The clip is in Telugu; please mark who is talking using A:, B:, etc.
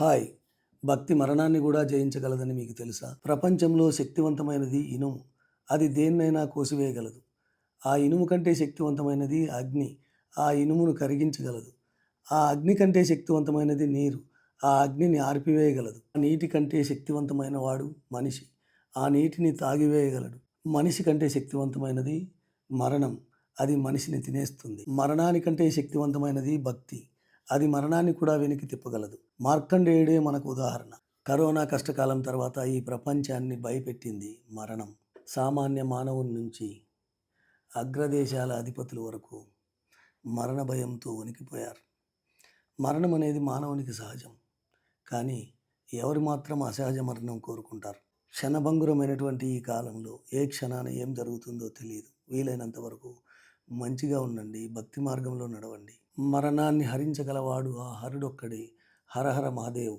A: హాయ్! భక్తి మరణాన్ని గూడా జయించగలదని మీకు తెలుసా? ప్రపంచంలో శక్తివంతమైనది ఇనుము. అది దేన్నైనా కోసివేయగలదు. ఆ ఇనుము కంటే శక్తివంతమైనది అగ్ని. ఆ ఇనుమును కరిగించగలదు. ఆ అగ్ని కంటే శక్తివంతమైనది నీరు. ఆ అగ్నిని ఆర్పివేయగలదు. నీటి కంటే శక్తివంతమైన వాడు మనిషి. ఆ నీటిని తాగివేయగలడు. మనిషి కంటే శక్తివంతమైనది మరణం. అది మనిషిని తినేస్తుంది. మరణానికంటే శక్తివంతమైనది భక్తి. అది మరణాన్ని కూడా వెనక్కి తిప్పగలదు. మార్కండేయుడే మనకు ఉదాహరణ. కరోనా కష్టకాలం తర్వాత ఈ ప్రపంచాన్ని భయపెట్టింది మరణం. సామాన్య మానవుని నుంచి అగ్రదేశాల అధిపతుల వరకు మరణ భయంతో వణికిపోయారు. మరణం అనేది మానవునికి సహజం. కానీ ఎవరు మాత్రం అసహజ మరణం కోరుకుంటారు? క్షణభంగురమైనటువంటి ఈ కాలంలో ఏ క్షణాన ఏం జరుగుతుందో తెలియదు. వీలైనంత వరకు మంచిగా ఉండండి, భక్తి మార్గంలో నడవండి. మరణాన్ని హరించగలవాడు ఆ హరుడొక్కడే. హరహర మహాదేవ్.